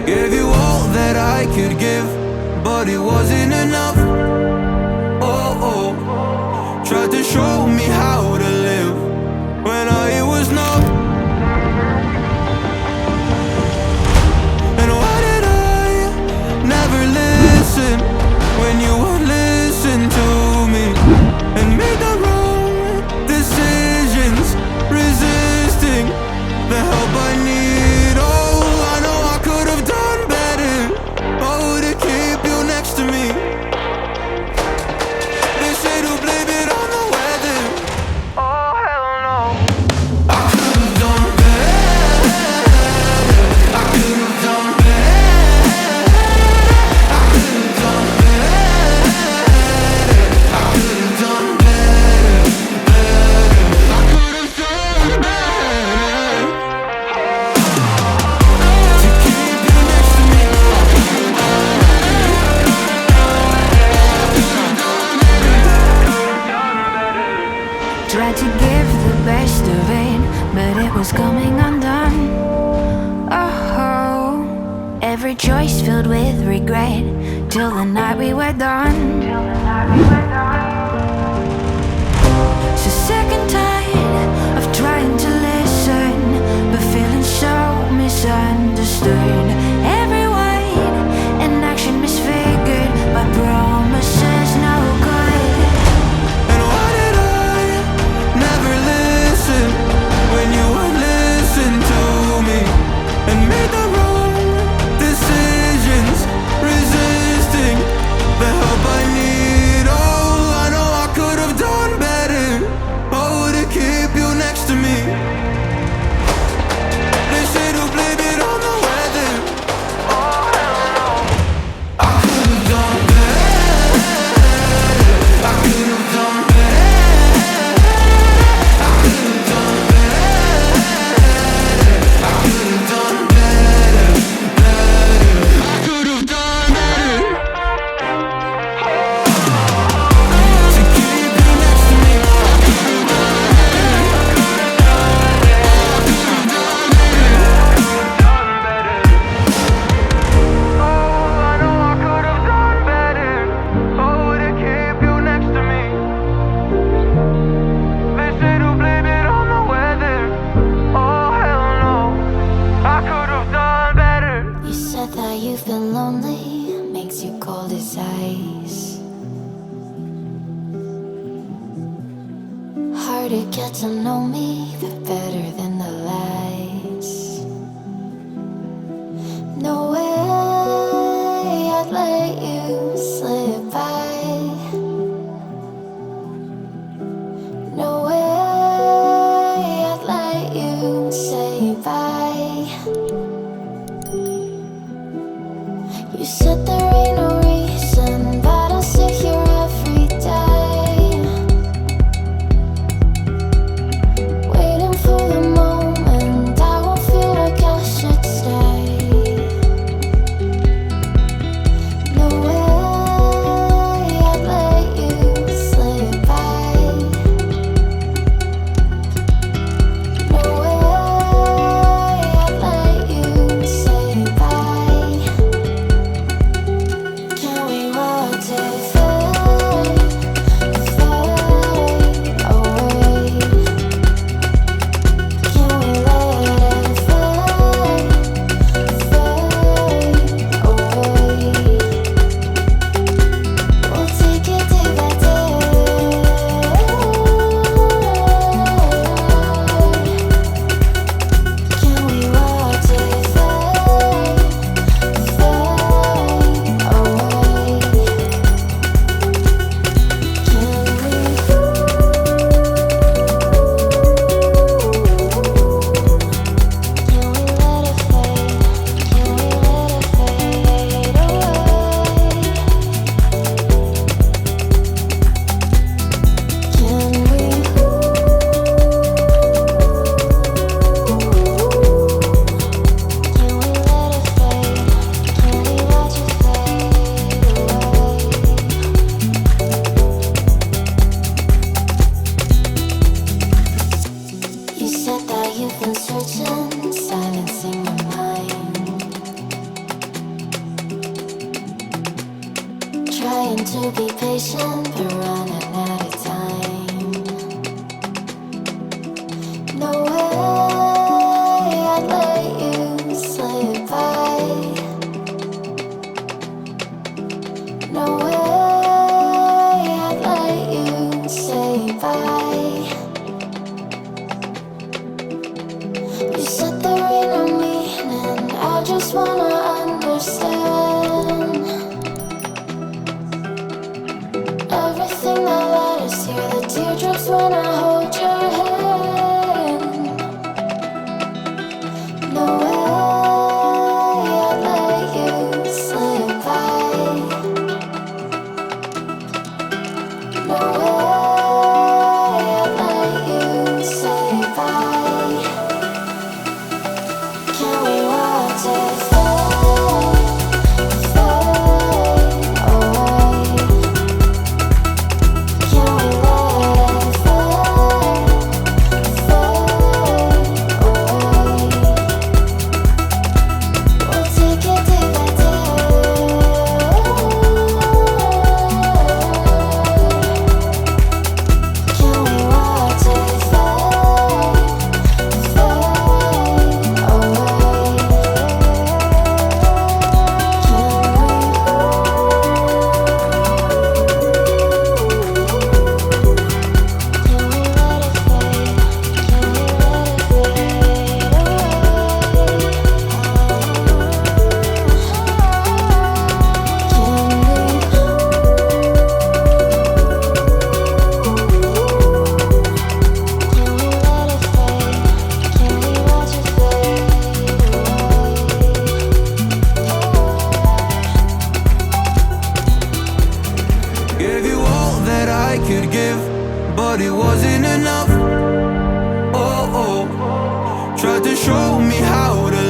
Gave you all that I could give, but it wasn't enough. Oh, oh. Tried to show me how to live when I was numb. And why did I never listen when you would listen to me and make the wrong decisions, resisting the help I need? Oh, I know I could have done better. Oh, to keep you next to me. They say to blame it on the weather. Oh, hell no. I could have done better. I could have done better. I could have done better. I could have done better. I could have done better. To keep you next to me. Tried to give the best of it, but it was coming undone. Oh, every choice filled with regret, till the night we were done. So sick and tired of trying to listen, but feeling so misunderstood. Every word and action misfigured by promises no good. And why did I never listen when you would listen to me and made the wrong decisions, resisting the help I need? Oh, I know I could have done better. Oh, to keep you next to me. They say to blame it on the weather. Oh, hell no. I could have done better. I could have done better. I could have done better. I could have done better. I could have done better. To keep you next to me. I could have done better. I could have done better. Oh, I know I could have done better. Oh, to keep you next to me. They say to blame it on the weather. Oh, hell no. I could have done better. You said that you've been lonely, makes you cold as ice. Hard to get to know me, but better than the lies. No way I'd let you slip by. No way I'd let you say bye. You said there ain't no reason, but I'll sit here every day, to be patient, but running out of time. No way I'd let you slip by. No way I'd let you say bye. You said there ain't no meaning, I just wanna understand everything that led us here, the teardrops when I hold your hand. No way I'd let you slip by. No way I'd let you say bye. Can we watch it fade, fade away? Can we let it fade, fade away? We'll take it day by day. Can we watch it fade, fade away? Gave you all that I could give, but it wasn't enough. Oh, oh. Tried to show me how to